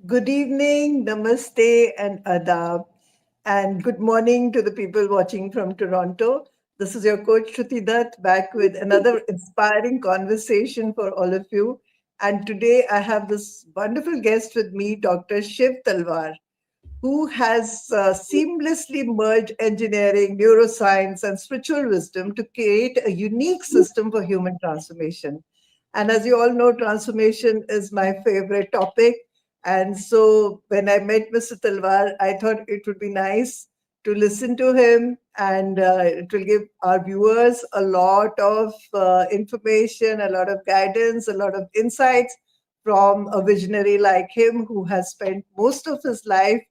Good evening, namaste, and adab. And good morning to the people watching from Toronto. This is your coach Shruti Dutt back with another inspiring conversation for all of you. And today I have this wonderful guest with me, Dr. Shiv Talwar, who has seamlessly merged engineering, neuroscience, and spiritual wisdom to create a unique system for human transformation. And as you all know, transformation is my favorite topic. And so when I met Mr. Talwar, I thought it would be nice to listen to him, and it will give our viewers a lot of information, a lot of guidance, a lot of insights from a visionary like him who has spent most of his life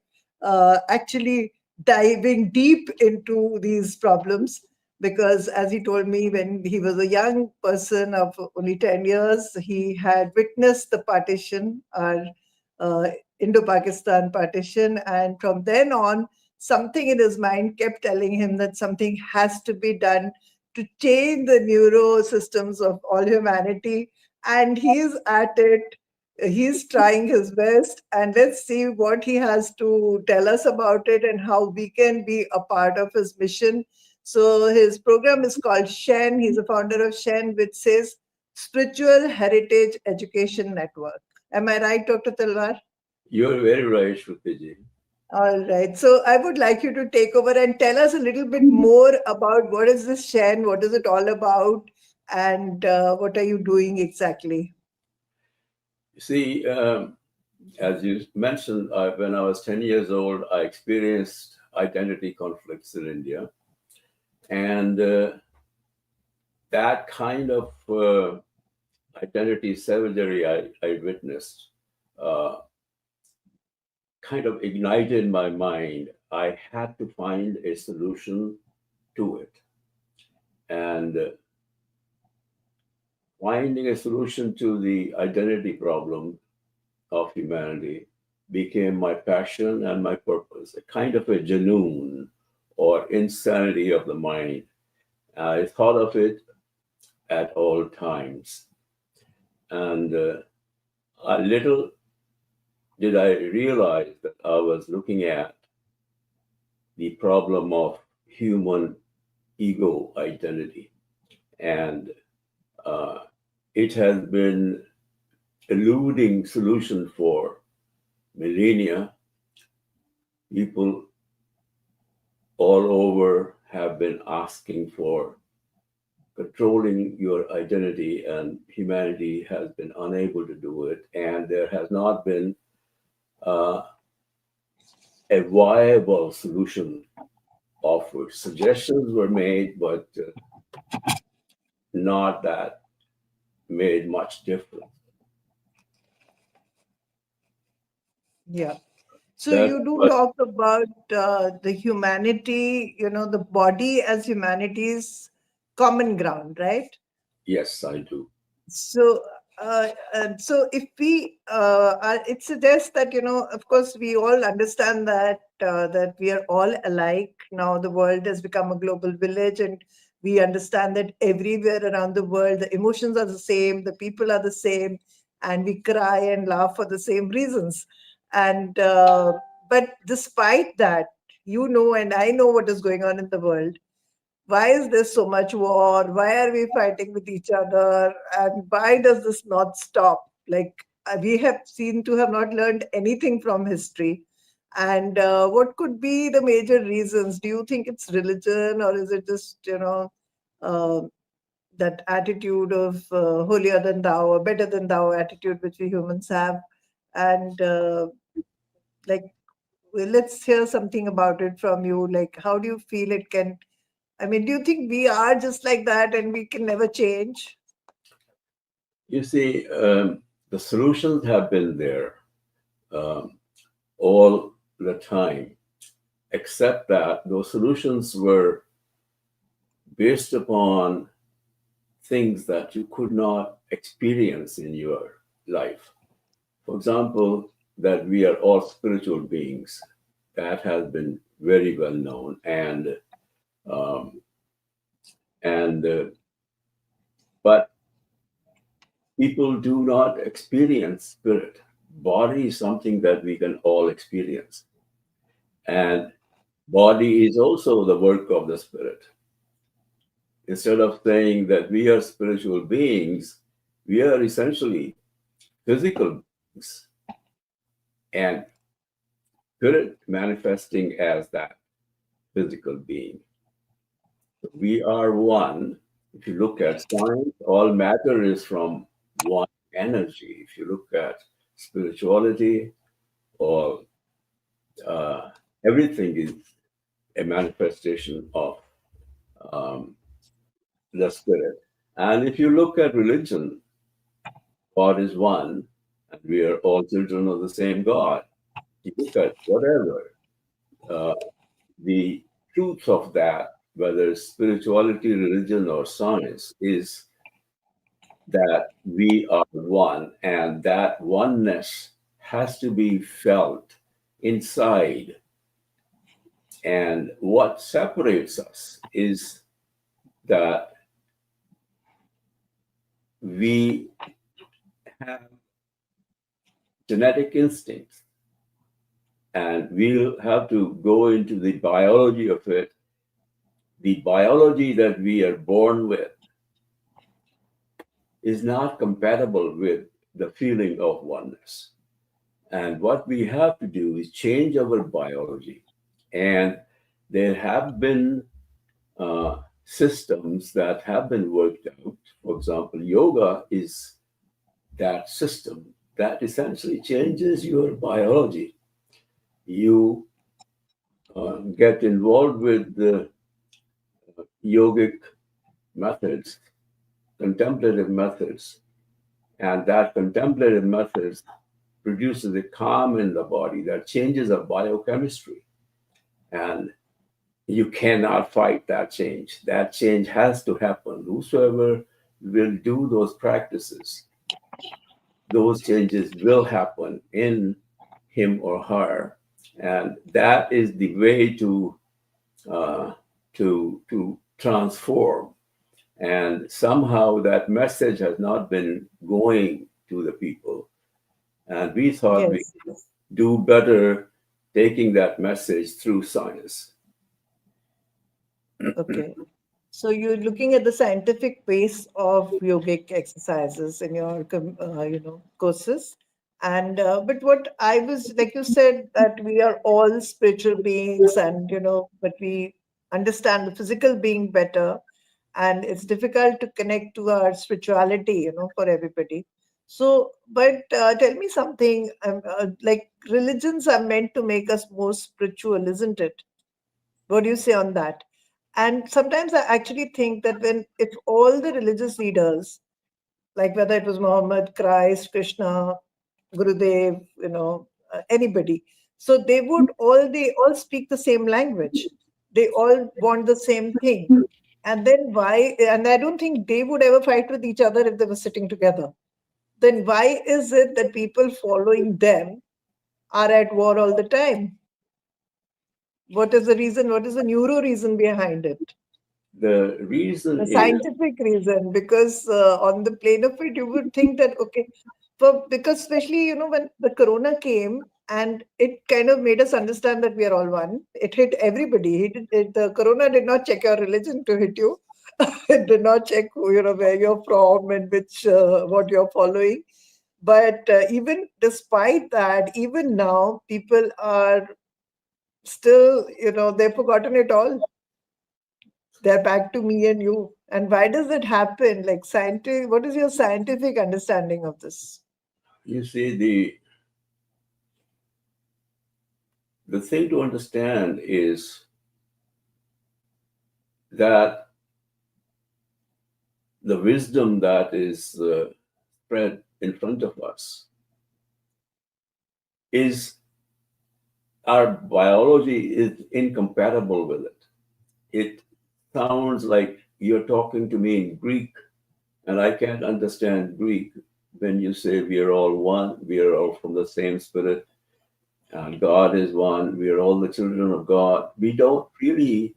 actually diving deep into these problems. Because, as he told me, when he was a young person of only 10 years, he had witnessed the partition, our uh, Indo Pakistan partition. And from then on, something in his mind kept telling him that something has to be done to change the neuro systems of all humanity. And he's at it. He's trying his best, and let's see what he has to tell us about it and how we can be a part of his mission. So, his program is called Shen. He's a founder of Shen, which says Spiritual Heritage Education Network. Am I right, Dr. Talwar? You're very right, Shruti. All right. So I would like you to take over and tell us a little bit more about what is this Shen, what is it all about, and what are you doing exactly? You see, as you mentioned, when I was 10 years old, I experienced identity conflicts in India. And that kind of identity savagery I witnessed uh, kind of ignited my mind. I had to find a solution to it. And finding a solution to the identity problem of humanity became my passion and my purpose, a kind of a genoon or insanity of the mind. I thought of it at all times. And a little did I realize that I was looking at the problem of human ego identity. And uh, it has been eluding solution for millennia. People all over have been asking for controlling your identity, and humanity has been unable to do it. And there has not been uh, a viable solution offered. Suggestions were made, but not that made much difference. Yeah. So That's you do what, talk about the humanity, the body as humanity's common ground, right? yes, I do. So, so if we, it suggests that of course, we all understand that we are all alike. Now, the world has become a global village, and we understand that everywhere around the world, the emotions are the same, the people are the same, and we cry and laugh for the same reasons. And but despite that, and I know what is going on in the world. Why is there so much war? Why are we fighting with each other? And why does this not stop? Like, we have seem to have not learned anything from history. And what could be the major reasons? Do you think it's religion, or is it just, uh, that attitude of holier than thou or better than thou attitude which we humans have? And like, well, let's hear something about it from you. Like, how do you feel it can? I mean, do you think we are just like that and we can never change? You see, the solutions have been there um, all the time, except that those solutions were based upon things that you could not experience in your life. For example, that we are all spiritual beings. That has been very well known, um, and but people do not experience spirit. body is something that we can all experience. And body is also the work of the spirit. Instead of saying that we are spiritual beings, we are essentially physical beings and spirit manifesting as that physical being. We are one. If you look at science, all matter is from one energy. If you look at spirituality, or uh, everything is a manifestation of um, the spirit. And if you look at religion, God is one, and we are all children of the same God. You look at whatever, uh, the truth of that, whether it's spirituality, religion, or science, is that we are one, and that oneness has to be felt inside. And what separates us is that we have genetic instincts, and we'll have to go into the biology of it. The biology that we are born with is not compatible with the feeling of oneness. And what we have to do is change our biology. And there have been systems that have been worked out. For example, yoga is that system that essentially changes your biology. You get involved with the yogic methods, contemplative methods, and that contemplative methods produces a calm in the body that changes the biochemistry. And you cannot fight that change. That change has to happen. Whosoever will do those practices, those changes will happen in him or her. And that is the way uh, to transform. And somehow that message has not been going to the people. And we thought we Yes. do better taking that message through science. Okay. So you're looking at the scientific base of yogic exercises in your, courses. And but what I was, like you said, that we are all spiritual beings, and but we understand the physical being better, and it's difficult to connect to our spirituality, for everybody. So, but tell me something. Like religions are meant to make us more spiritual, isn't it? What do you say on that? And sometimes I actually think that when if all the religious leaders, like whether it was Muhammad, Christ, Krishna, Gurudev, anybody, so they all speak the same language. They all want the same thing. And then why? And I don't think they would ever fight with each other if they were sitting together. Then why is it that people following them are at war all the time? What is the reason? What is the neuro reason behind it? The reason The is scientific reason, because on the plane of it, you would think that, okay, because especially, when the corona came and it kind of made us understand that we are all one. It hit everybody. The corona did not check your religion to hit you. It did not check, where you're from and what you're following. But even despite that, even now, people are still, they've forgotten it all. They're back to me and you. And why does it happen? Like scientific, what is your scientific understanding of this? you see the thing to understand is that the wisdom that is spread in front of us is our biology is incompatible with it. It sounds like you're talking to me in Greek, and I can't understand Greek when you say we are all one, we are all from the same spirit, and God is one, we are all the children of God. We don't really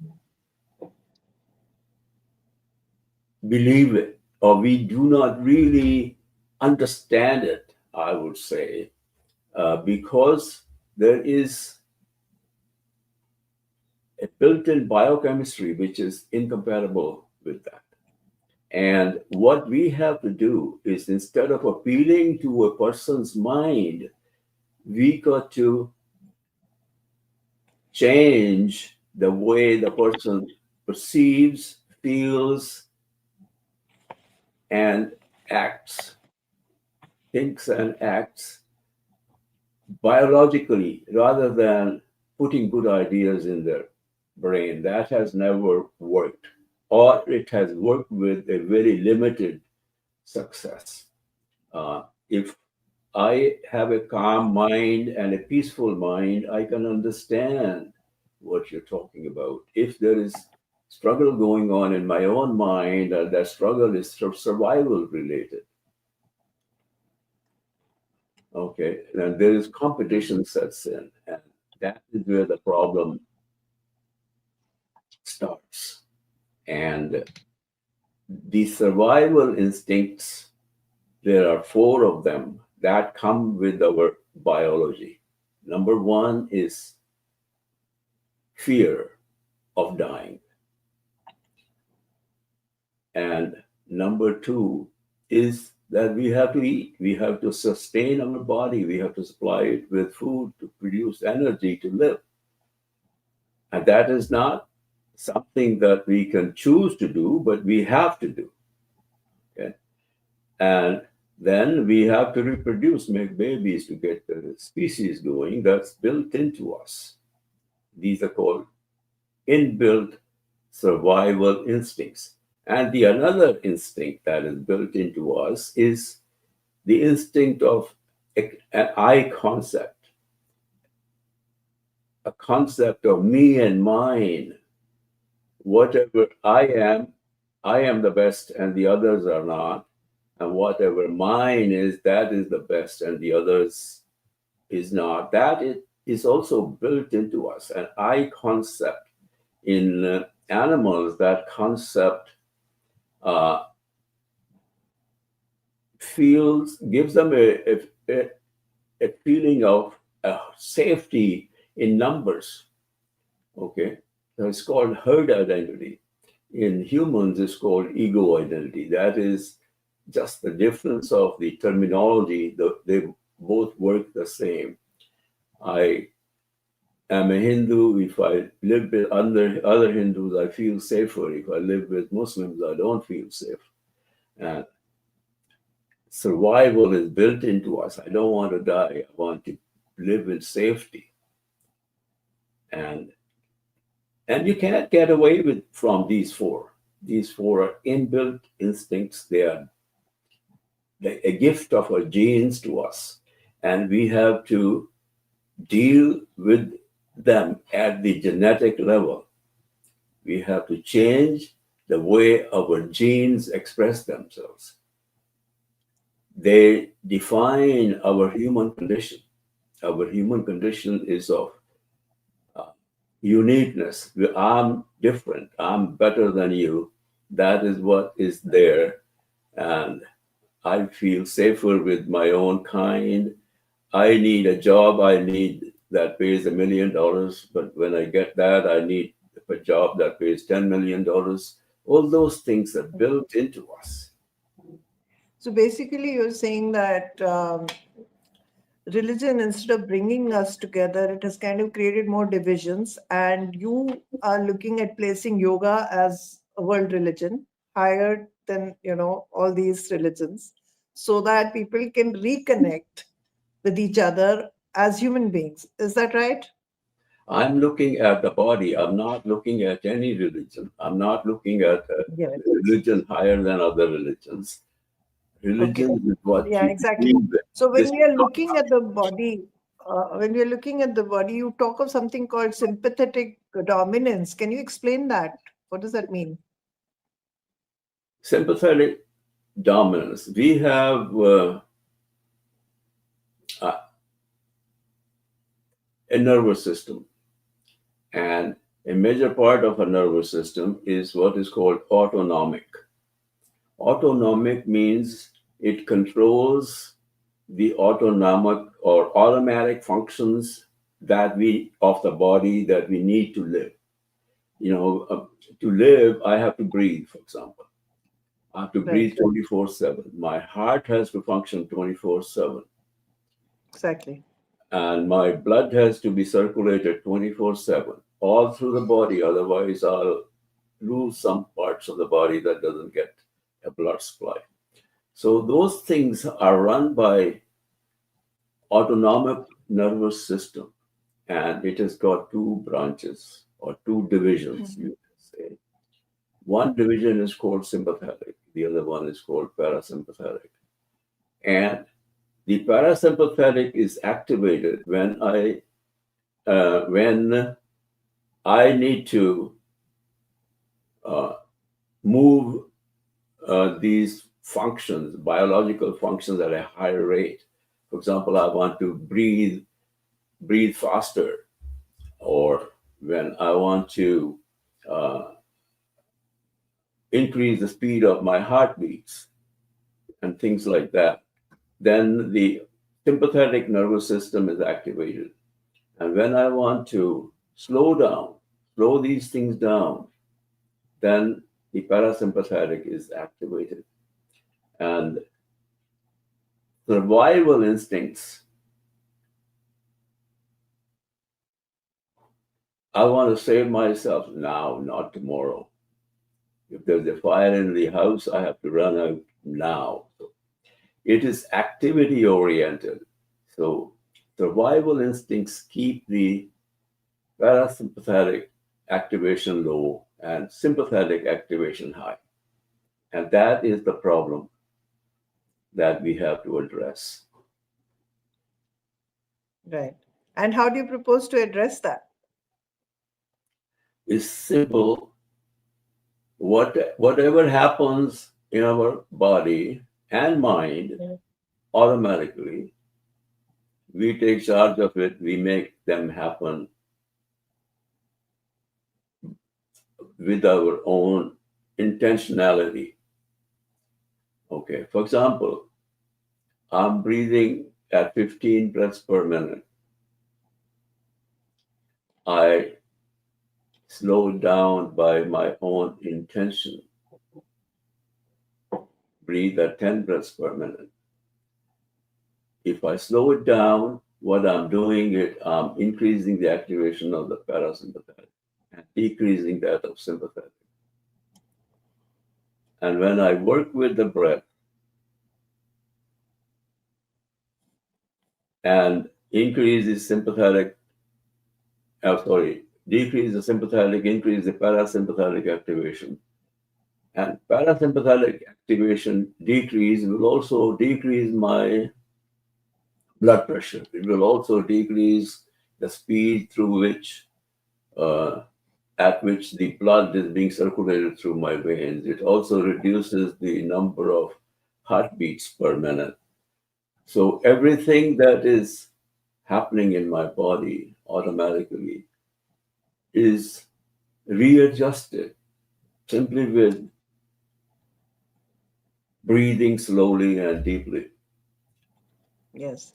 believe it, or we do not really understand it, I would say. because there is a built-in biochemistry which is incompatible with that. And what we have to do is, instead of appealing to a person's mind, we got to change the way the person perceives, feels, and acts, thinks and acts biologically, rather than putting good ideas in their brain. That has never worked, or it has worked with a very limited success. If I have a calm mind and a peaceful mind, I can understand what you're talking about. If there is struggle going on in my own mind, and that struggle is survival related, okay, then there is competition sets in, and that is where the problem starts. And the survival instincts, there are four of them that come with our biology. Number one is fear of dying. And number two is that we have to eat. We have to sustain our body. We have to supply it with food to produce energy to live. And that is not something that we can choose to do, but we have to do. Okay. And then we have to reproduce, make babies to get the species going. That's built into us. These are called inbuilt survival instincts. And the another instinct that is built into us is the instinct of an I concept, a concept of me and mine. Whatever I am the best and the others are not. And whatever mine is, that is the best and the others is not. That is also built into us. An I concept. In animals, that concept gives them a feeling of safety in numbers. Okay, so it's called herd identity. In humans, it's called ego identity. That is just the difference of the terminology. They both work the same. I am a Hindu. If I live with other Hindus, I feel safer. If I live with Muslims, I don't feel safe. And survival is built into us. I don't want to die. I want to live in safety. And you can't get away from these four. These four are inbuilt instincts. They are a gift of our genes to us. And we have to deal with them at the genetic level. We have to change the way our genes express themselves. They define our human condition. Our human condition is of uniqueness. I'm different. I'm better than you. That is what is there. And I feel safer with my own kind. I need a job that pays $1 million, but when I get that, I need a job that pays $10 million. All those things are built into us. So basically, you're saying that religion, instead of bringing us together, it has kind of created more divisions. And you are looking at placing yoga as a world religion, higher than all these religions, so that people can reconnect with each other as human beings. Is that right? I'm looking at the body. I'm not looking at any religion. I'm not looking at a Yes. religion higher than other religions. Okay. Religion is what Yeah, you exactly. believe in. So This when we are looking at the body, you talk of something called sympathetic dominance. Can you explain that? What does that mean? sympathetic dominance. We have a nervous system, and a major part of a nervous system is what is called autonomic. Autonomic means it controls the autonomic or automatic functions that we of the body that we need to live. You know, to live, I have to breathe, for example. I have to Right. breathe 24/7. My heart has to function 24/7. Exactly. And my blood has to be circulated 24/7 all through the body. Otherwise, I'll lose some parts of the body that doesn't get a blood supply. So those things are run by autonomic nervous system, and it has got two branches or two divisions, Mhm. you can say. One division is called sympathetic, the other one is called parasympathetic. And the parasympathetic is activated when I need to uh, move these functions, biological functions, at a higher rate. For example, I want to breathe faster, or when I want to uh, increase the speed of my heartbeats and things like that, then the sympathetic nervous system is activated. And when I want to slow these things down, then the parasympathetic is activated. And survival instincts, I want to save myself now, not tomorrow. If there's a fire in the house, I have to run out now. So it is activity oriented. So survival instincts keep the parasympathetic activation low and sympathetic activation high. And that is the problem that we have to address. Right. And how do you propose to address that? It's simple. Whatever happens in our body and mind, Mm. automatically, we take charge of it, we make them happen with our own intentionality. Okay, for example, I'm breathing at 15 breaths per minute. I slow it down by my own intention. Breathe at 10 breaths per minute. If I slow it down, what I'm doing is I'm increasing the activation of the parasympathetic and decreasing that of sympathetic. And when I work with the breath and increase the sympathetic, decrease the sympathetic, increase the parasympathetic activation. And parasympathetic activation decrease will also decrease my blood pressure. It will also decrease the speed through which, uh, at which the blood is being circulated through my veins. It also reduces the number of heartbeats per minute. So everything that is happening in my body automatically is readjusted simply with breathing slowly and deeply. Yes.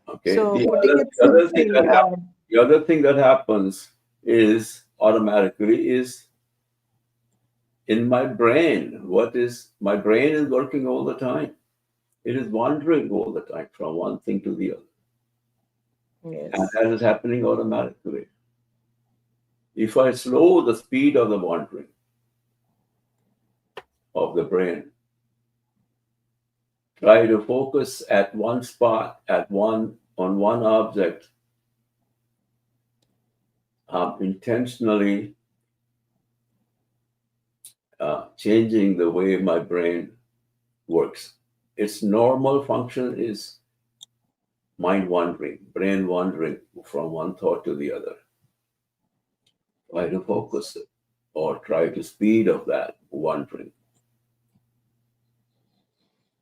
Okay. So putting it simply, The other thing that happens is automatically is in my brain. What is my brain is working all the time. It is wandering all the time from one thing to the other, and yes, that is happening automatically. If I slow the speed of the wandering of the brain, try to focus at one spot, at one on one object, intentionally changing the way my brain works. Its normal function is mind wandering, brain wandering from one thought to the other. Try to focus it or try to speed up that wandering.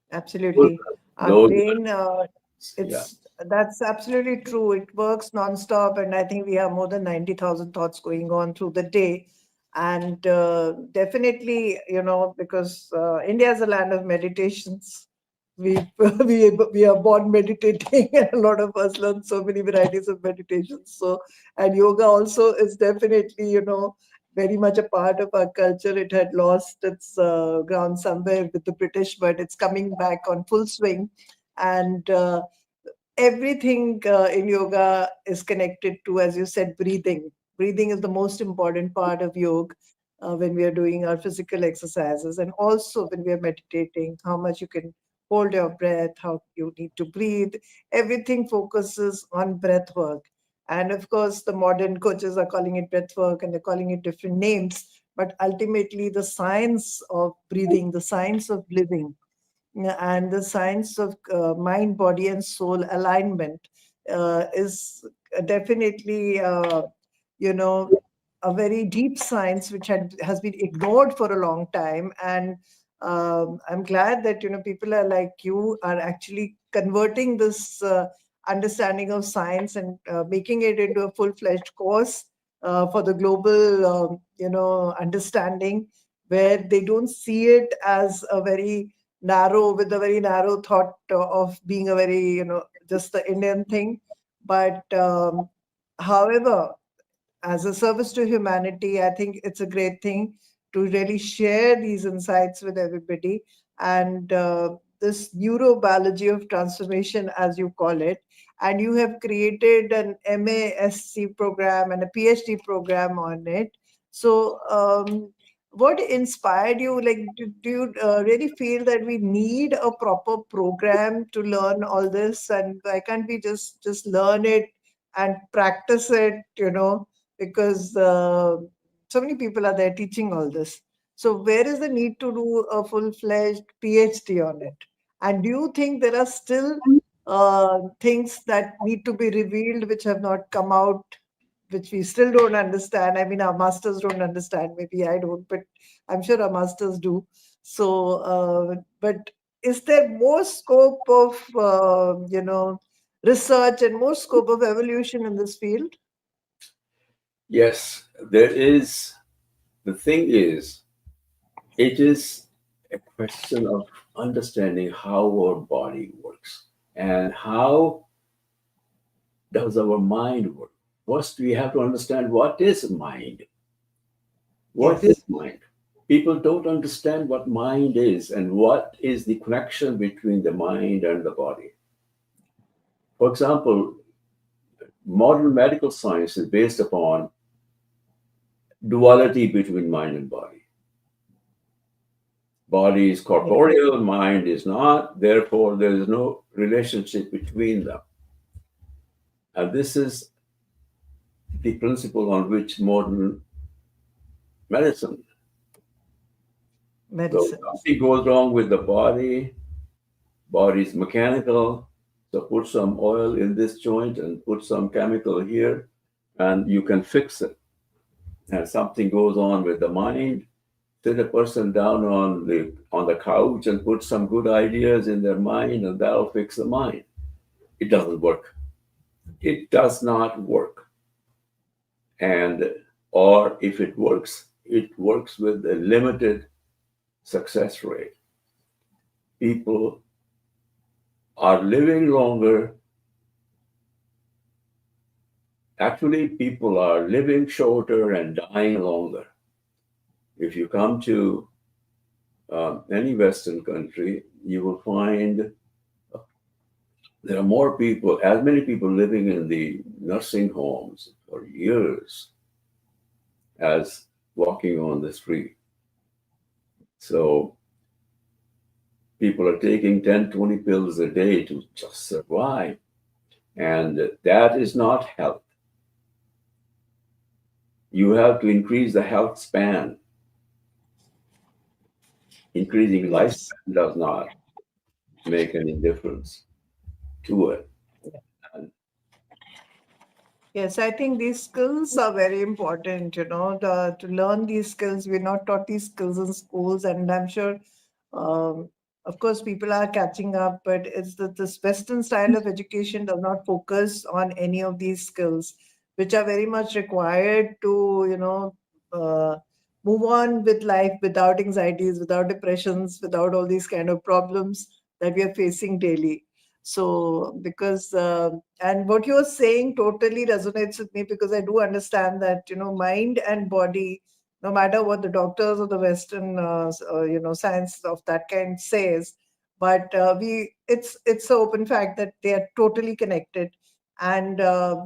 Those absolutely. Our those brain, yeah. it's that's absolutely true. It works nonstop, and I think we have more than 90,000 thoughts going on through the day. And definitely, because India is a land of meditations. we we are born meditating, and a lot of us learn so many varieties of meditations. So, and yoga also is definitely, very much a part of our culture. It had lost its ground somewhere with the British, but it's coming back on full swing. And everything in yoga is connected to, as you said, breathing. Breathing is the most important part of yoga when we are doing our physical exercises, and also when we are meditating, how much you can hold your breath, how you need to breathe. Everything focuses on breath work. And of course, the modern coaches are calling it breath work and they're calling it different names. But ultimately, the science of breathing, the science of living, and the science of mind, body, and soul alignment is definitely, you know, a very deep science which has been ignored for a long time. And I'm glad that people are like you are actually converting this understanding of science and making it into a full-fledged course for the global, understanding, where they don't see it as a very narrow, with a very narrow thought of being a very, just the Indian thing. But however, as a service to humanity, I think it's a great thing to really share these insights with everybody. And this neurobiology of transformation, as you call it, and you have created an MASC program and a PhD program on it. So, what inspired you? Like, do you really feel that we need a proper program to learn all this? And why can't we just learn it and practice it? Because so many people are there teaching all this. So where is the need to do a full-fledged PhD on it? And do you think there are still things that need to be revealed which have not come out, which we still don't understand? I mean, our masters don't understand. Maybe I don't, but I'm sure our masters do. So, but is there more scope of, research and more scope of evolution in this field? Yes, there is. The thing is, it is a question of understanding how our body works and how does our mind work. First, we have to understand what is mind. What is Yes. mind? People don't understand what mind is and what is the connection between the mind and the body. For example, modern medical science is based upon duality between mind and body. Body is Yeah. corporeal, mind is not, therefore, there is no relationship between them. And this is the principle on which modern medicine. So Medicines. something goes wrong with the body is mechanical. So put some oil in this joint and put some chemical here, and you can fix it. And something goes on with the mind, sit a person down on the couch and put some good ideas in their mind, and that'll fix the mind. It doesn't work. It does not work. And or if it works with a limited success rate. People are living longer. Actually, people are living shorter and dying longer. If you come to any Western country, you will find there are more people, as many people living in the nursing homes for years as walking on the street. So people are taking 10, 20 pills a day to just survive. And that is not health. You have to increase the health span. Increasing Yes. lifespan does not make any difference to it. And Yes, I think these skills are very important, to learn these skills. We're not taught these skills in schools, and I'm sure, um, of course, people are catching up, but it's that this Western style of education does not focus on any of these skills, which are very much required to, uh, move on with life without anxieties, without depressions, without all these kind of problems. that we are facing daily. So, because, and what you're saying totally resonates with me, because I do understand that, mind and body, no matter what the doctors or the Western, science of that kind says, but it's an open fact that they are totally connected. And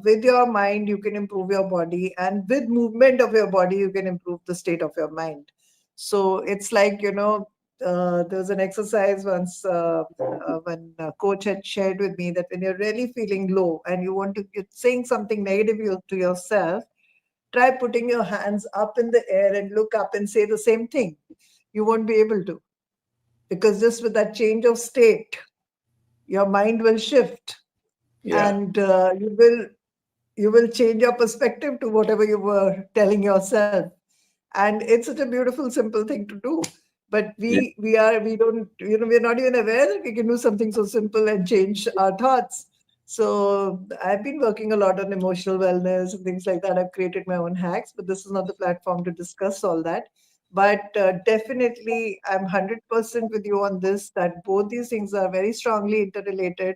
with your mind, you can improve your body, and with movement of your body, you can improve the state of your mind. So it's like, there was an exercise once when a coach had shared with me that when you're really feeling low and you're saying something negative to yourself, try putting your hands up in the air and look up and say the same thing. You won't be able to, because just with that change of state, your mind will shift, Yeah. and you will change your perspective to whatever you were telling yourself. And it's such a beautiful simple thing to do, but Yeah. we don't, we're not even aware that we can do something so simple and change our thoughts. So I've been working a lot on emotional wellness and things like that. I've created my own hacks, but this is not the platform to discuss all that. But definitely I'm 100% with you on this, that both these things are very strongly interrelated.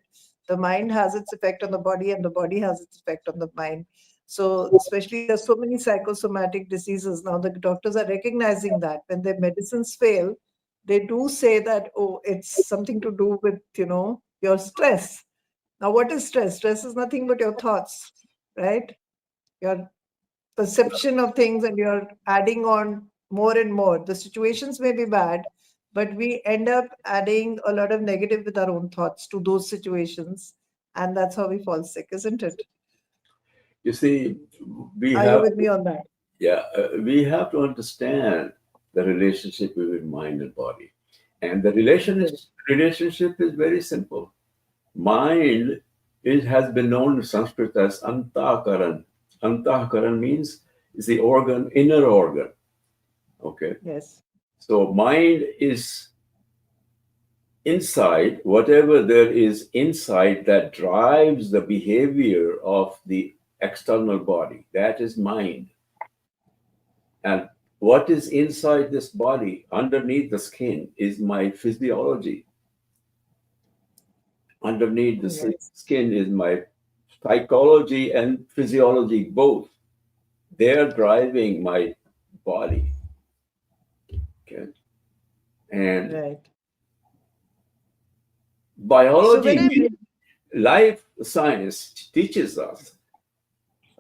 The mind has its effect on the body, and the body has its effect on the mind. So, especially there's so many psychosomatic diseases now. The doctors are recognizing that when their medicines fail, they do say that, oh, it's something to do with, your stress. Now, what is stress? Stress is nothing but your thoughts, right? Your perception of things, and you're adding on more and more. The situations may be bad, but we end up adding a lot of negative with our own thoughts to those situations. And that's how we fall sick, isn't it? You see, we Are you have with me on that? we have to understand the relationship between mind and body, and the Correct. relationship is very simple. Mind, it has been known in Sanskrit as antakaran. Antakaran means is the organ, inner organ. Okay, Yes, so mind is inside, whatever there is inside that drives the behavior of the external body. That is mind. And what is inside this body, underneath the skin, is my physiology. Underneath the yes, skin is my psychology and physiology both. They're driving my body. Okay. And right. So when I biology, met, life science teaches us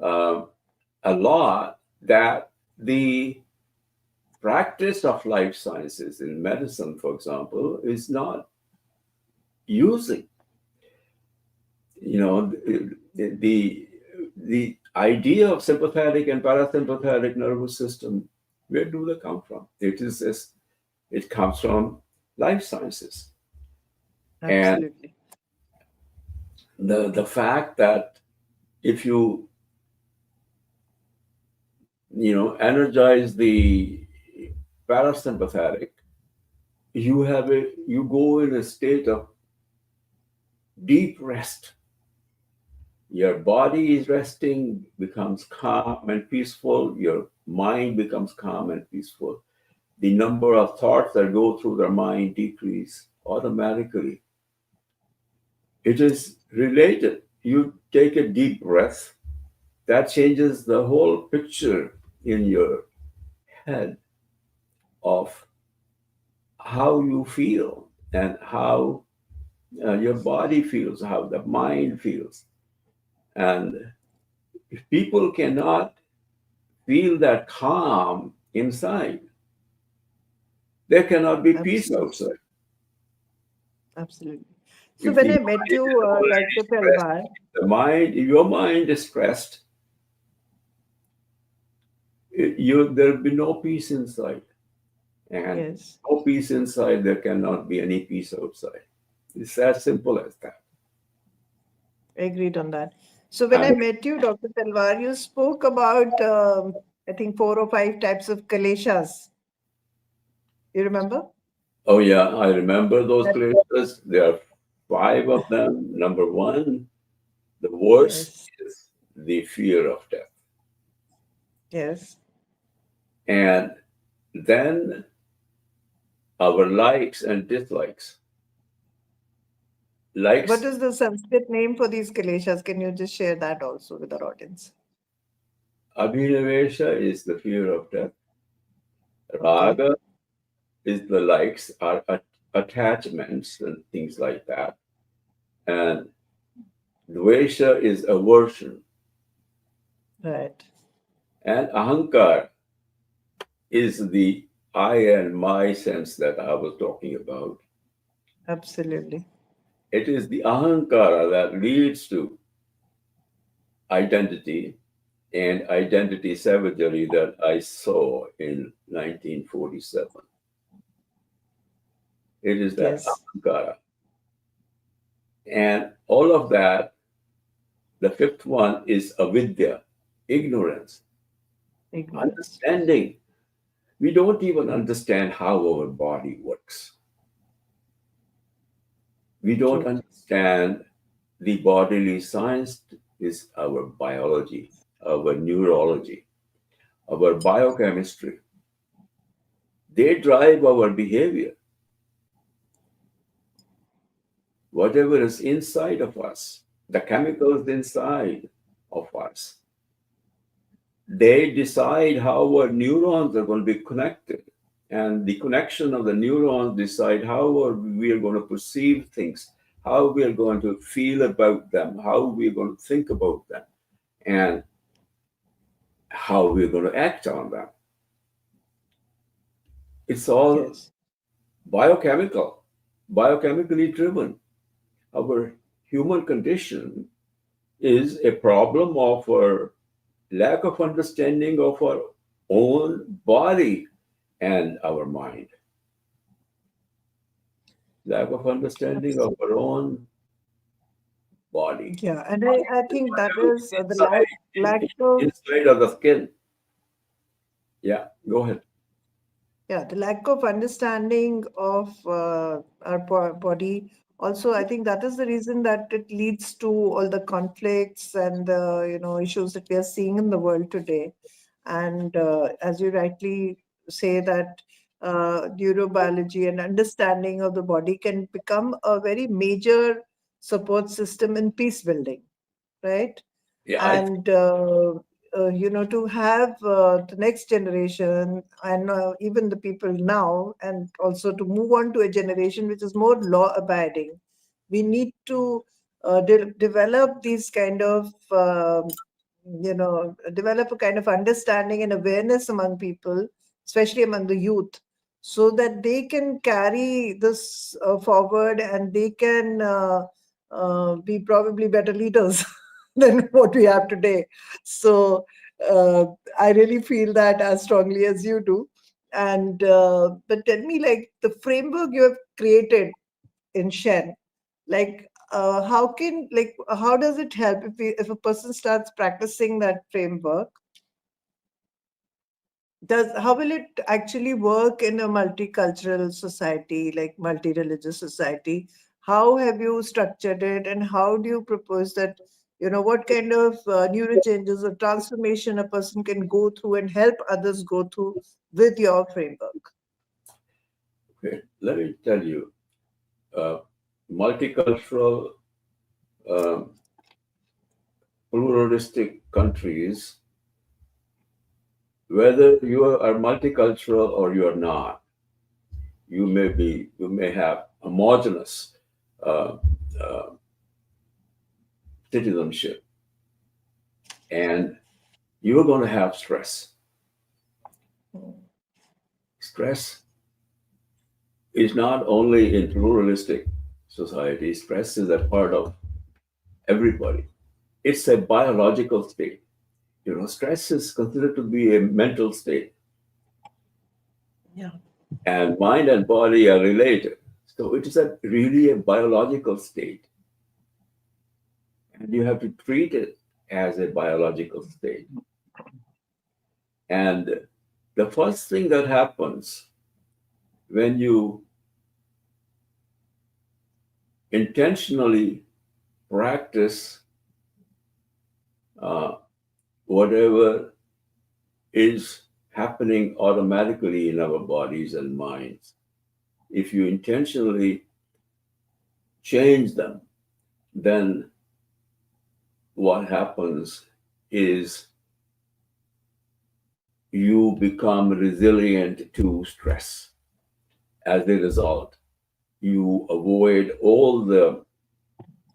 um, a lot that the practice of life sciences in medicine, for example, is not using. You know, the idea of sympathetic and parasympathetic nervous system, where do they come from? It comes from life sciences. And absolutely, the fact that if energize the parasympathetic, you go in a state of deep rest. Your body is resting, becomes calm and peaceful. Your mind becomes calm and peaceful. The number of thoughts that go through their mind decrease automatically. It is related. You take a deep breath, that changes the whole picture in your head of how you feel and how your body feels, how the mind feels. And if people cannot feel that calm inside, there cannot be peace absolutely, outside. absolutely. So If when the I met mind you, is already Dr. stressed, Talwar, if your mind is stressed, there'll be no peace inside. And yes, no peace inside, there cannot be any peace outside. It's as simple as that. agreed on that. So when I And met you, Dr. Talwar, you spoke about, I think, 4 or 5 types of kaleshas. You remember? oh yeah, I remember those That, glaciers. There are five of them. Number one, the worst yes, is the fear of death. yes, And then our likes and dislikes. What Likes, is the Sanskrit name for these kileshas? Can you just share that also with our audience? Abhinavesha is the fear of death. Okay. Raga is the likes, are attachments and things like that. And Dvesha is aversion. Right. And Ahankar is the I and my sense that I was talking about. Absolutely. It is the Ahankara that leads to identity and identity savagery that I saw in 1947. It is that Yes. Ahankara. And all of that, the fifth one is avidya, ignorance, Ignorance. understanding. We don't even understand how our body works. We don't True. understand the bodily science is our biology, our neurology, our biochemistry. They drive our behavior. Whatever is inside of us, the chemicals inside of us, they decide how our neurons are going to be connected. And the connection of the neurons decide how we are going to perceive things, how we are going to feel about them, how we are going to think about them, and how we're going to act on them. It's all Yes. biochemical, biochemically driven. Our human condition is a problem of our lack of understanding of our own body and our mind, lack of understanding of our own body. Yeah, and I think that is the Inside, lack of inside of the skin. Yeah, go ahead. yeah, the lack of understanding of our body. Also, I think that is the reason that it leads to all the conflicts and the issues that we are seeing in the world today. And as you rightly say, that neurobiology and understanding of the body can become a very major support system in peace building, right? Yeah, I think, And to have the next generation and even the people now, and also to move on to a generation which is more law abiding, we need to develop these kind of develop a kind of understanding and awareness among people, especially among the youth, so that they can carry this forward, and they can be probably better leaders than what we have today. So uh, I really feel that as strongly as you do. And but tell me, like, the framework you have created in Shen, like how does it help if a person starts practicing that framework? Does How will it actually work in a multicultural society, like multi-religious society? How have you structured it, and how do you propose that, what kind of neuro changes or transformation a person can go through and help others go through with your framework? okay, let me tell you, uh, multicultural, um, pluralistic countries, whether you are multicultural or you are not, you may have homogenous uh, uh, citizenship, and you're going to have stress. Mm. Stress is not only in pluralistic society. Stress is a part of everybody. It's a biological state. You know, stress is considered to be a mental state, Yeah. and mind and body are related. So it is really a biological state, and you have to treat it as a biological state. And the first thing that happens when you intentionally practice uh, whatever is happening automatically in our bodies and minds, if you intentionally change them, then what happens is you become resilient to stress. As a result, you avoid all the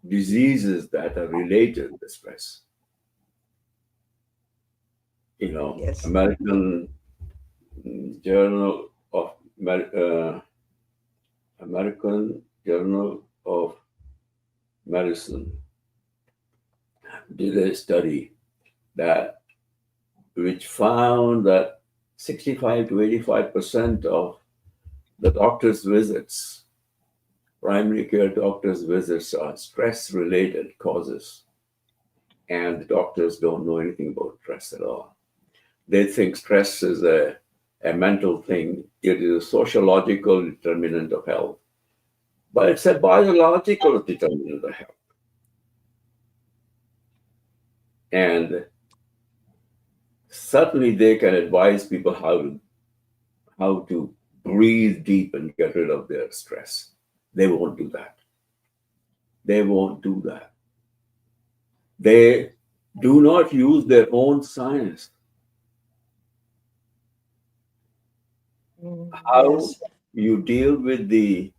diseases that are related to stress. Yes. American Journal of American Journal of Medicine did a study that which found that 65 to 85% of the doctor's visits, primary care doctor's visits, are stress related causes. And the doctors don't know anything about stress at all. They think stress is a mental thing, it is a sociological determinant of health, but it's a biological determinant of health. And certainly they can advise people how to breathe deep and get rid of their stress. They won't do that. They won't do that. They do not use their own science. How Yes. you deal with the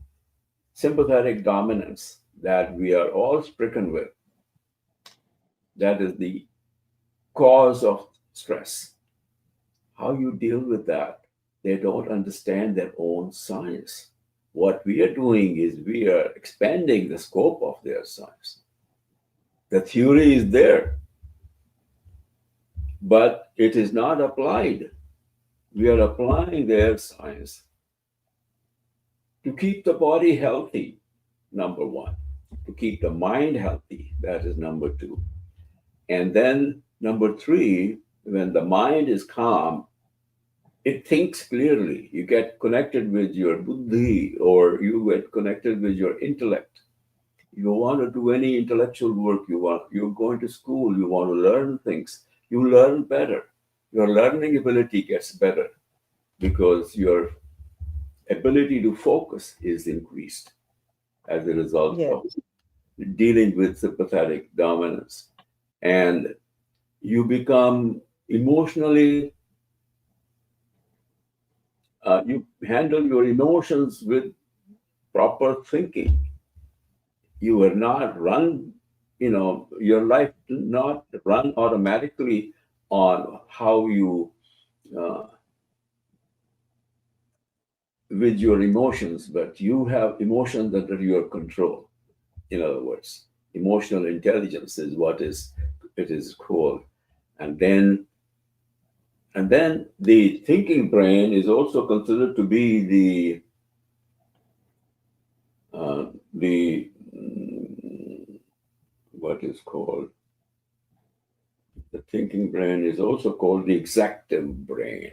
sympathetic dominance that we are all stricken with, that is the cause of stress. How you deal with that, they don't understand their own science. What we are doing is we are expanding the scope of their science. The theory is there, but it is not applied. We are applying their science to keep the body healthy, number one, to keep the mind healthy, that is number two. And then number three, when the mind is calm, it thinks clearly. You get connected with your buddhi, or you get connected with your intellect. You want to do any intellectual work, you're going to school, you want to learn things, you learn better. Your learning ability gets better because your ability to focus is increased as a result Yes. of dealing with sympathetic dominance. And you become emotionally, you handle your emotions with proper thinking. You are not run, your life do not run automatically on how you, uh, with your emotions, but you have emotions that are your control. In other words, emotional intelligence is what is it is called. And then the thinking brain is also considered to be the what is called the thinking brain is also called the executive brain.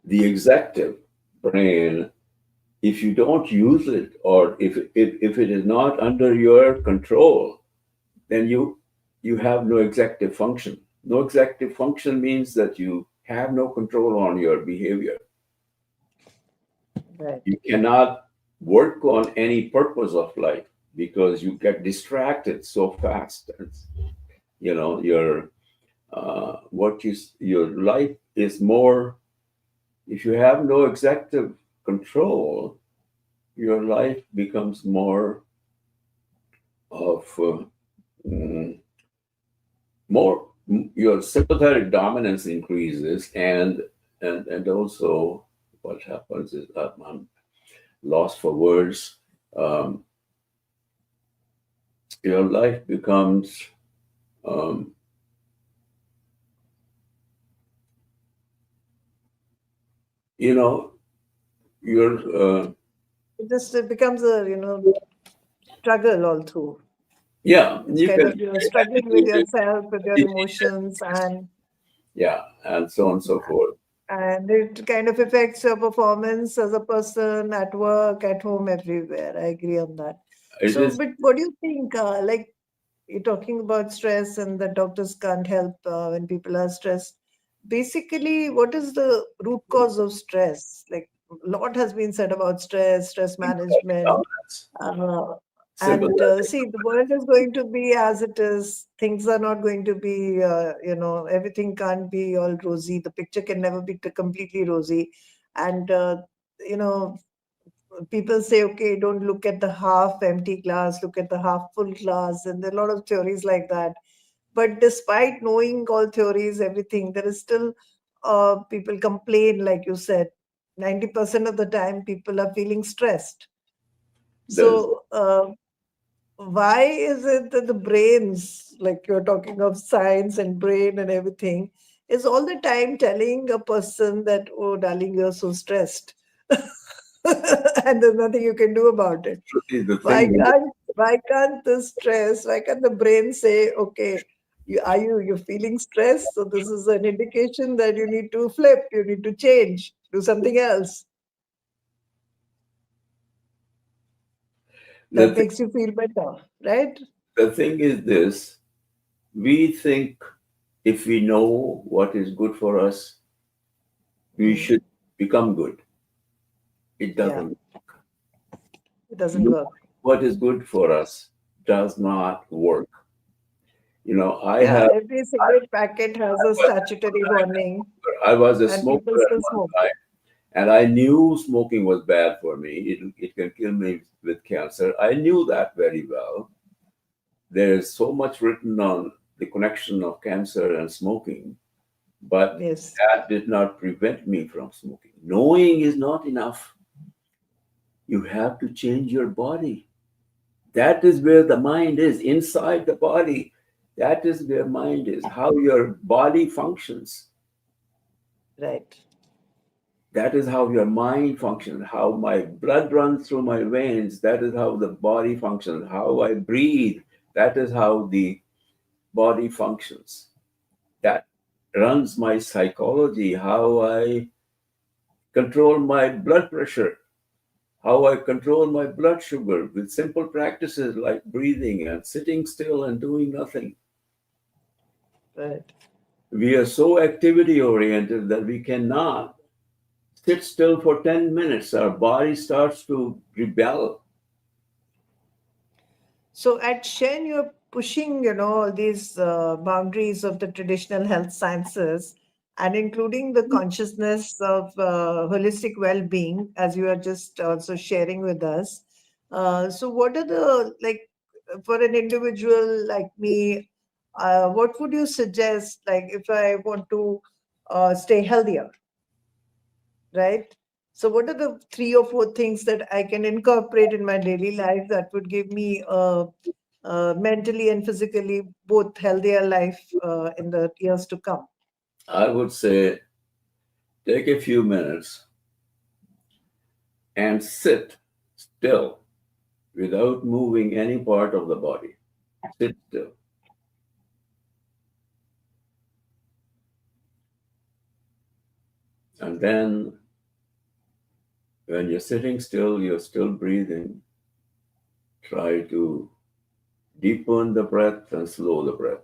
The executive brain, if you don't use it, or if it is not under your control, then you have no executive function. No executive function means that you have no control on your behavior. Right. You cannot work on any purpose of life because you get distracted so fast. Your your life is more. If you have no executive control, your life becomes more of mm, more. Your sympathetic dominance increases, and also what happens is that I'm lost for words. Um, your life becomes um, you know your It becomes a, struggle all through. yeah, It's you kind can of you're struggling with yourself, with your emotions, yeah, and so on and so forth. and it kind of affects your performance as a person at work, at home, everywhere. I agree on that. It So, is but what do you think? Like you're talking about stress and the doctors can't help when people are stressed. Basically, what is the root cause of stress? Like, a lot has been said about stress, stress management. That's Uh, and sympathetic. see, the world is going to be as it is. Things are not going to be, everything can't be all rosy. The picture can never be completely rosy. And, you know, people say, okay, don't look at the half empty glass, look at the half full glass. And there are a lot of theories like that. But despite knowing all theories, everything, there is still people complain, like you said. 90% of the time, people are feeling stressed. There's So, why is it that the brains, like you're talking of science and brain and everything, is all the time telling a person that, oh, darling, you're so stressed? And there's nothing you can do about it. the Why thing. can't the stress, why can't the brain say, okay, you're feeling stressed? So this is an indication that you need to flip, you need to change, do something else The that thing, makes you feel better, right? the thing is this: we think if we know what is good for us, we Mm, should become good. It yeah, doesn't. it doesn't Knowing work. what is good for us does not work. I Yeah, have. every cigarette packet has a statutory warning, I was a and smoker people at still one smoke. time, and I knew smoking was bad for me. It can kill me with cancer. I knew that very well. There is so much written on the connection of cancer and smoking, but Yes, that did not prevent me from smoking. Knowing is not enough. You have to change your body. That is where the mind is, inside the body. That is where mind is, how your body functions. right. That is how your mind functions, how my blood runs through my veins. That is how the body functions, how I breathe. That is how the body functions. That runs my psychology, how I control my blood pressure, how I control my blood sugar with simple practices like breathing and sitting still and doing nothing. Right. We are so activity oriented that we cannot sit still for 10 minutes. Our body starts to rebel. So at Shen, you're pushing, all these boundaries of the traditional health sciences and including the consciousness of holistic well-being, as you are just also sharing with us. So what are the, like, for an individual like me, what would you suggest, like, if I want to stay healthier, right? So what are the 3 or 4 things that I can incorporate in my daily life that would give me mentally and physically both healthier life in the years to come? I would say take a few minutes and sit still without moving any part of the body. Sit still. And then when you're sitting still, you're still breathing. Try to deepen the breath and slow the breath.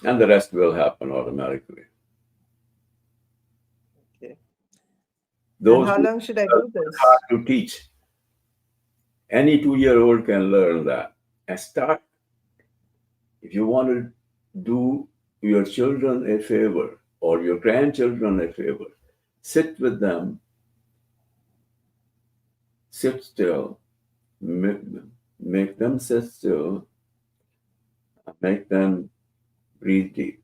And the rest will happen automatically. Okay. And Those how who long should I are do hard this? to teach, any 2 year old can learn that. And start, if you want to do your children a favor or your grandchildren a favor, sit with them, sit still, make, make them sit still, make them breathe deep.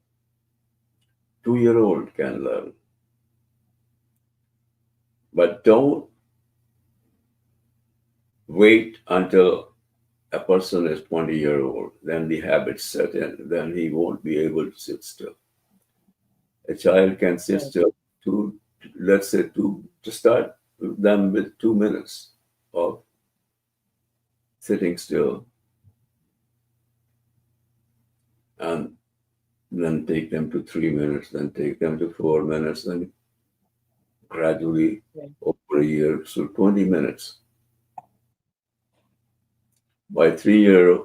2 year old can learn. But don't wait until a person is 20 year old. Then the habits set in. Then he won't be able to sit still. A child can sit Right. still let's say to start them with 2 minutes of sitting still, and then take them to 3 minutes, then take them to 4 minutes, then gradually Right. over a year, so 20 minutes. By 3 year,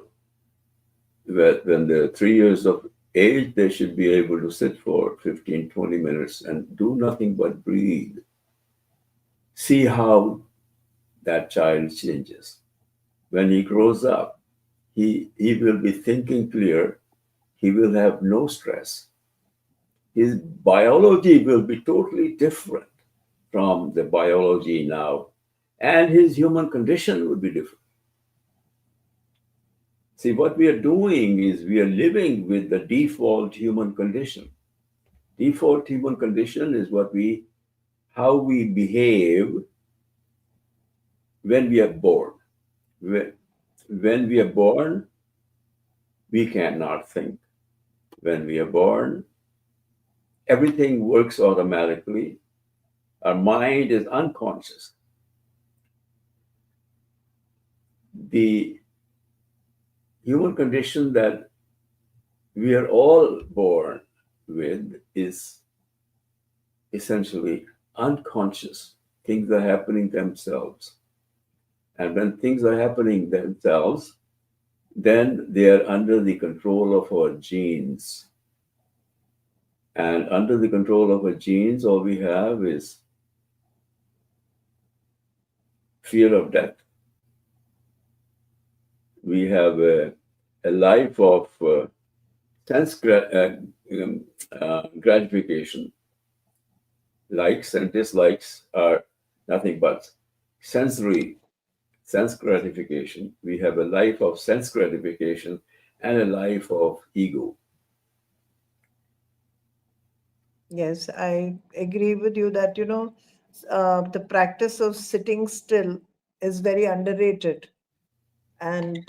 when they're 3 years of age, they should be able to sit for 15, 20 minutes and do nothing but breathe. See how that child changes. When he grows up, he will be thinking clear. He will have no stress. His biology will be totally different from the biology now, and his human condition will be different. See, what we are doing is we are living with the default human condition. Default human condition is how we behave when we are born. When we are born, we cannot think. When we are born, everything works automatically. Our mind is unconscious. The human condition that we are all born with is essentially unconscious. Things are happening themselves. And when things are happening themselves, then they are under the control of our genes. And under the control of our genes, all we have is fear of death. We have a life of sense gratification. Likes and dislikes are nothing but sensory sense gratification. We have a life of sense gratification and a life of ego. Yes, I agree with you that, the practice of sitting still is very underrated, and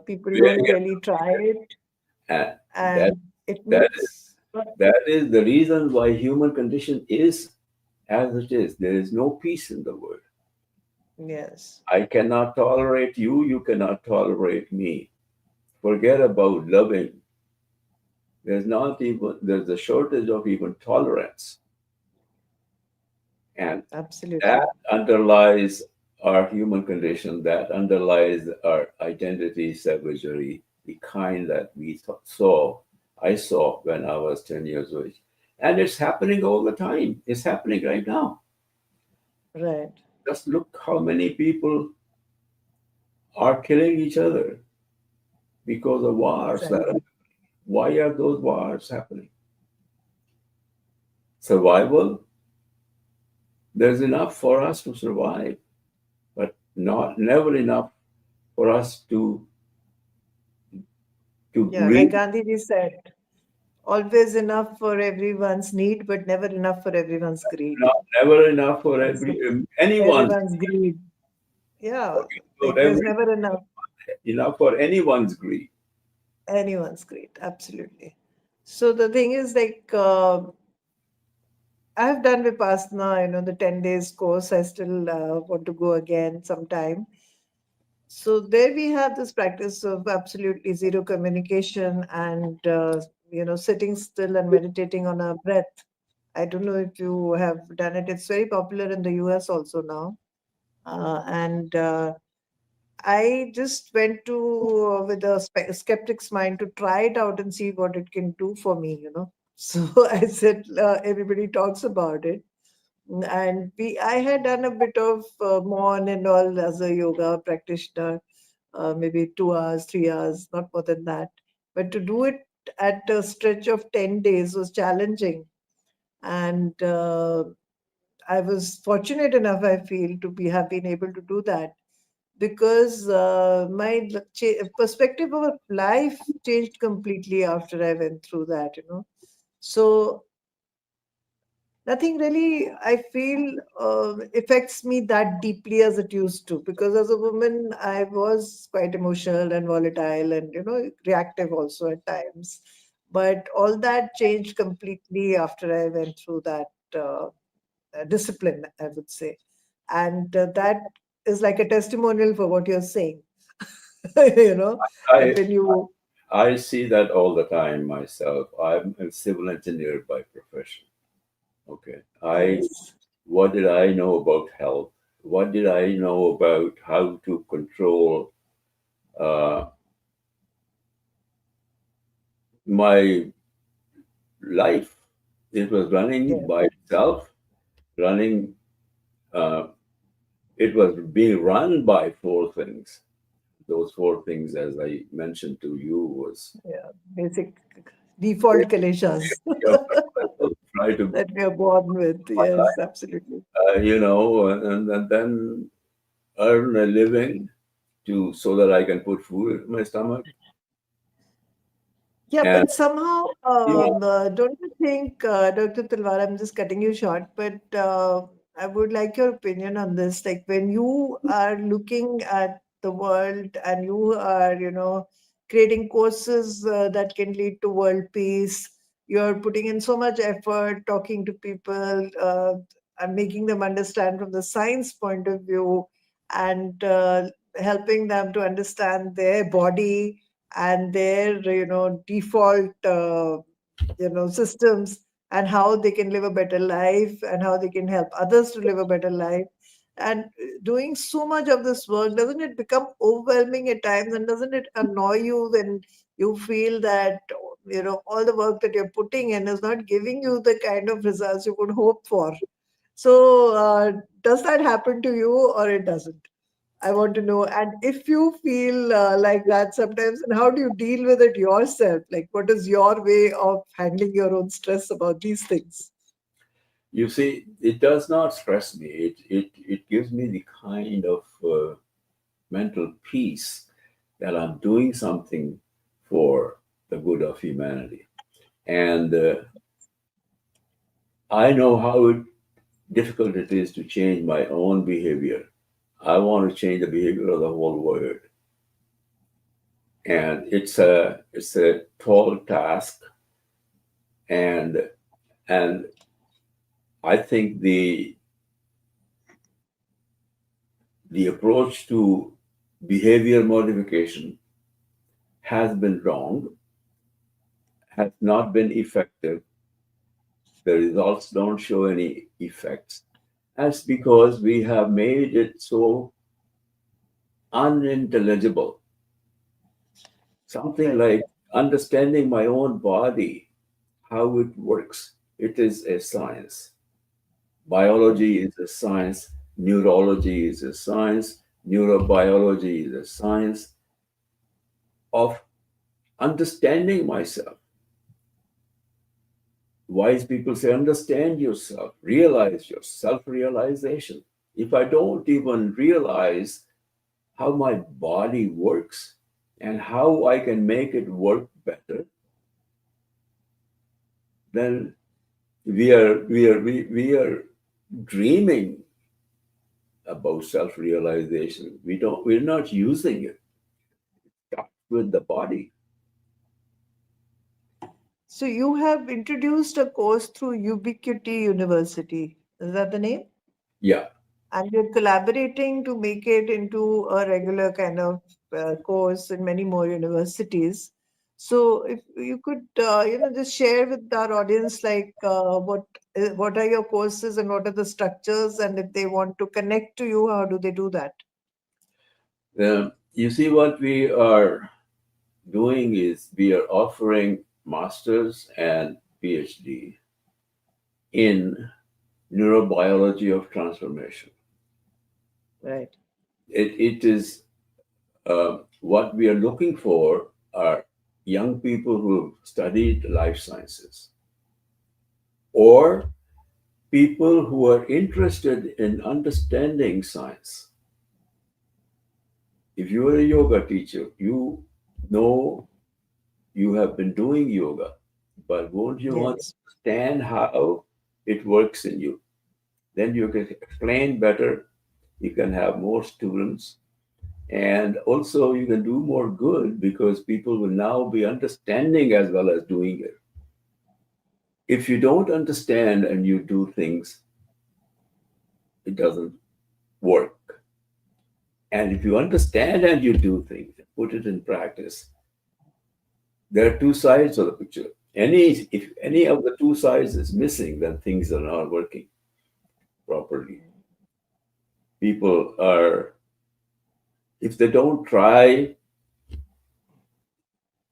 people Yeah, don't yeah. really try it, And that and it that makes, that is the reason why human condition is as it is. There is no peace in the world. yes, I cannot tolerate you, you cannot tolerate me. Forget about loving. There's a shortage of even tolerance. And absolutely, that underlies our human condition, that underlies our identity savagery, the kind that I saw when I was 10 years old. And it's happening all the time. It's happening right now. right, Just look how many people are killing each other because of wars. exactly, Why are those wars happening? Survival, there's enough for us to survive, but never enough for us to yeah, like breathe. Gandhiji said, always enough for everyone's need, but never enough for everyone's greed. Never enough for So anyone's. everyone's greed, yeah, Forget like about there's never enough for anyone's greed. anyone's greed, absolutely. So the thing is, like, I've done Vipassana, the 10 days course. I still want to go again sometime. So there we have this practice of absolutely zero communication and, sitting still and meditating on our breath. I don't know if you have done it. It's very popular in the US also now. And I just went to with a skeptic's mind to try it out and see what it can do for me. So I said, everybody talks about it. And I had done a bit of Mon and all as a yoga practitioner, maybe 2 hours, 3 hours, not more than that. But to do it at a stretch of 10 days was challenging. And I was fortunate enough, I feel, to have been able to do that because my perspective of life changed completely after I went through that. So nothing really, I feel, affects me that deeply as it used to, because as a woman, I was quite emotional and volatile and, reactive also at times. But all that changed completely after I went through that discipline, I would say. And that is like a testimonial for what you're saying, that I when you, I see that all the time myself. I'm a civil engineer by profession. Okay. I yes, What did I know about health? What did I know about how to control uh, my life. It was running Yeah. by itself, running, uh, it was being run by four things. Those four things, as I mentioned to you, was Yeah. Basic default kaleshas your try to that we are born with. my Yes, life, absolutely. and then earn a living to so that I can put food in my stomach. Yeah, And but somehow, you know, don't you think, Dr. Talwar, I'm just cutting you short, but I would like your opinion on this. Like when you are looking at the world and you are, creating courses that can lead to world peace, you're putting in so much effort talking to people and making them understand from the science point of view and helping them to understand their body and their default systems and how they can live a better life and how they can help others to live a better life and doing so much of this work, doesn't it become overwhelming at times, and doesn't it annoy you when you feel that all the work that you're putting in is not giving you the kind of results you would hope for? So does that happen to you or it doesn't? I want to know. And if you feel like that sometimes, and how do you deal with it yourself? Like, what is your way of handling your own stress about these things? you see, it does not stress me. It gives me the kind of mental peace that I'm doing something for the good of humanity. And I know how difficult it is to change my own behavior. I want to change the behavior of the whole world. And it's a tall task. And and I think the approach to behavior modification has been wrong, has not been effective. The results don't show any effects. That's because we have made it so unintelligible. Something Right. like understanding my own body, how it works. It is a science. Right. Biology is a science. Neurology is a science. Neurobiology is a science of understanding myself. Wise people say, understand yourself, realize your self realization. If I don't even realize how my body works and how I can make it work better, then we are dreaming about self realization. We're not using it. Start with the body. So you have introduced a course through Ubiquity University. Is that the name? Yeah. And you're collaborating to make it into a regular kind of course in many more universities. So if you could, just share with our audience, like what are your courses and what are the structures, and if they want to connect to you, how do they do that? You see, what we are doing is we are offering masters and PhD in neurobiology of transformation. Right. It is what we are looking for are young people who have studied life sciences or people who are interested in understanding science. If you are a yoga teacher, you know you have been doing yoga, but won't you Yes. understand how it works in you? Then you can explain better, you can have more students, and also you can do more good because people will now be understanding as well as doing it. If you don't understand and you do things, it doesn't work. And if you understand and you do things, put it in practice, there are two sides of the picture. If any of the two sides is missing, then things are not working properly. People are, if they don't try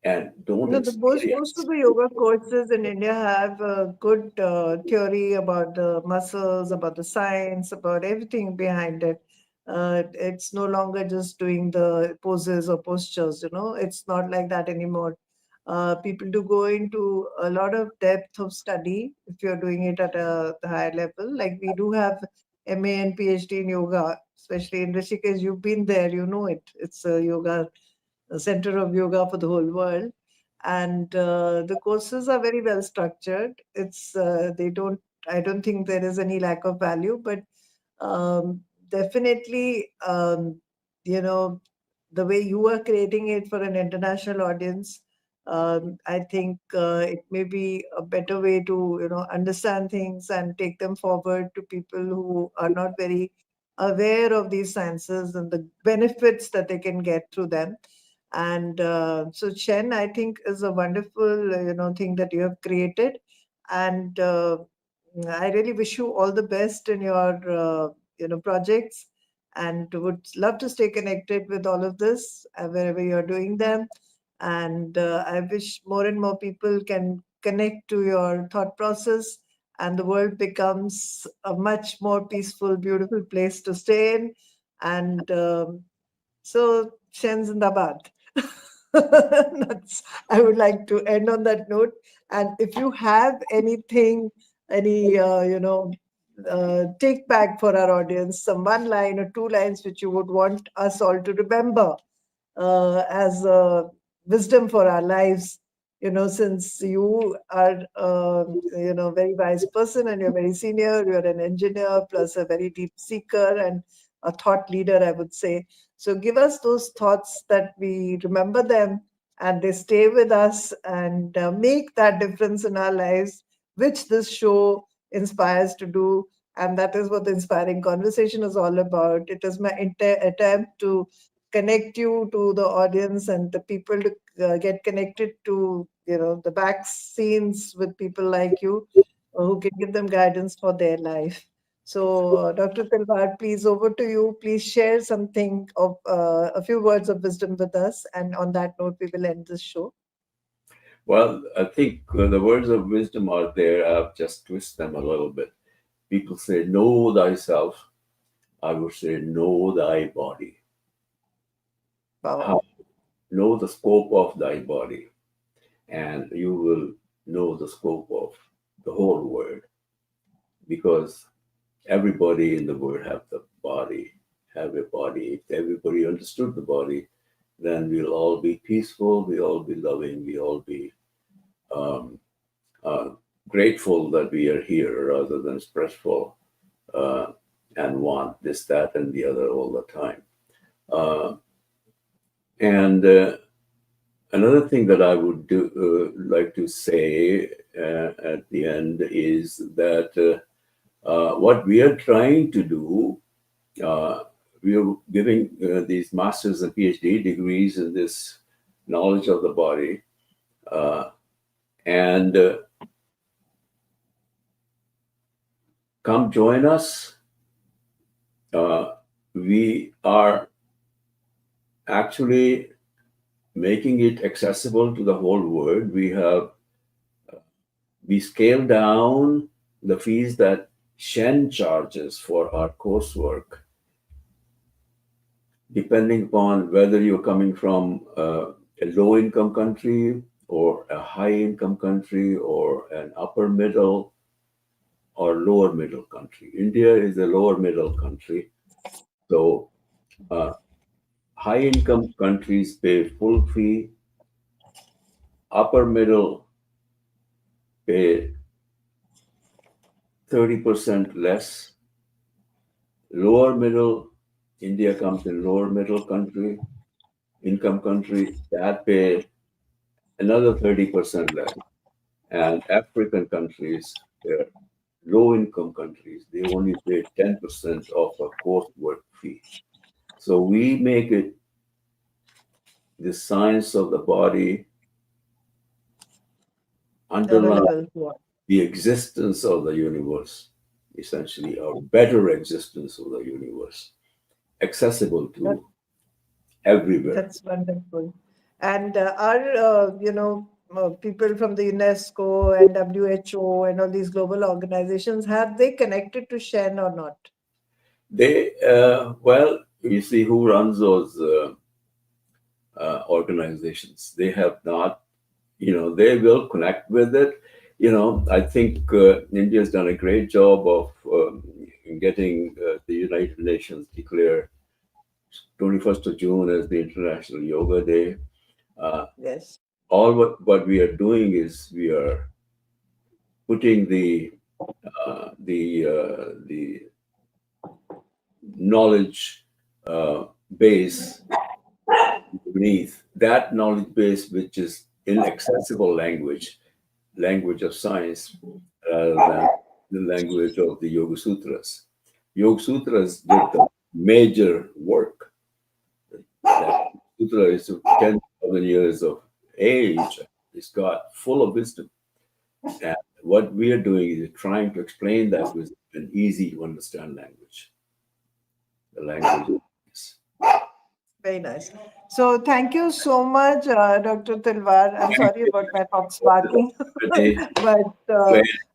and don't No, most of experience. the yoga courses in India have a good theory about the muscles, about the science, about everything behind it. It's no longer just doing the poses or postures, you know, it's not like that anymore. People do go into a lot of depth of study if you're doing it at a higher level. Like we do have MA and PhD in yoga, especially in Rishikesh. You've been there, you know it. It's a yoga, a center of yoga for the whole world, and the courses are very well structured. It's they don't. I don't think there is any lack of value, but definitely, you know, the way you are creating it for an international audience, I think it may be a better way to, you know, understand things and take them forward to people who are not very aware of these sciences and the benefits that they can get through them. And so Shen, I think, is a wonderful, you know, thing that you have created. And I really wish you all the best in your, you know, projects, and would love to stay connected with all of this wherever you're doing them. And I wish more and more people can connect to your thought process, and the world becomes a much more peaceful, beautiful place to stay in. And so, Shen Zindabad. That's, I would like to end on that note. And if you have anything, any, take back for our audience, some one line or two lines which you would want us all to remember as wisdom for our lives, you know, since you are, you know, very wise person and you're very senior, you're an engineer plus a very deep seeker and a thought leader, I would say. So give us those thoughts that we remember them and they stay with us and make that difference in our lives, which this show inspires to do. And that is what the inspiring conversation is all about. It is my attempt to connect you to the audience and the people to get connected to, you know, the back scenes with people like you who can give them guidance for their life. So, Dr. Talwar, please over to you. Please share something of a few words of wisdom with us. And on that note, we will end this show. Well, I think the words of wisdom are there. I've just twist them a little bit. People say, "Know thyself." I would say, "Know thy body." How? Wow. Know the scope of thy body, and you will know the scope of the whole world, because everybody in the world have a body. If everybody understood the body, then we'll all be peaceful, we'll all be loving, we'll all be um, uh, grateful that we are here rather than stressful uh, and want this, that, and the other all the time. Uh, and Another thing that I would like to say at the end is that what we are trying to do, uh, we are giving these master's and PhD degrees in this knowledge of the body, uh, and come join us. Uh, we are actually making it accessible to the whole world. We scale down the fees that Shen charges for our coursework, depending upon whether you're coming from a low income country or a high income country or an upper middle or lower middle country. India is a lower middle country. So uh, high income countries pay full fee, upper middle pay 30% less, lower middle, India comes in lower middle country, income country, that pay another 30% less. And African countries, they're low income countries, they only pay 10% of a coursework fee. So we make it the science of the body underlie Available to all. the existence of the universe, essentially, or better existence of the universe, accessible That, to everywhere. that's wonderful. And people from the UNESCO and WHO and all these global organizations, have they connected to Shen or not? They, well, you see who runs those organizations. They have not, they will connect with it. I think India has done a great job of getting the United Nations declare 21st of June as the International Yoga Day. Uh, Yes. all what we are doing is we are putting the knowledge base beneath that knowledge base, which is inaccessible language of science, rather than the language of the Yoga Sutras. Yoga Sutras did the major work. That sutra is 10,000 years of age. It's got full of wisdom. And what we are doing is trying to explain that with an easy to understand language. The language is. Very nice. So thank you so much, Dr. Talwar. I'm Thank sorry you. about my fox barking, Today, but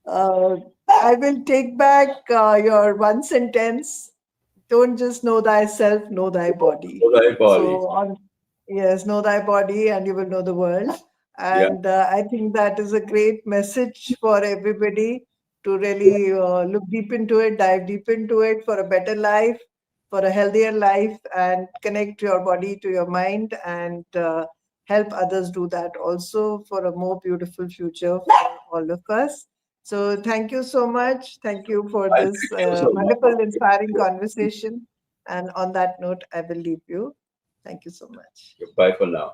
uh, I will take back your one sentence. Don't just know thyself, know thy body. Kodai Pali. So on, yes, know thy body and you will know the world. Yeah, And I think that is a great message for everybody to really look deep into it, dive deep into it for a better life, for a healthier life, and connect your body to your mind, and help others do that also for a more beautiful future for all of us. So thank you so much. Thank you for I this thank you so wonderful, inspiring much. conversation. And on that note, I will leave you. Thank you so much. Bye for now.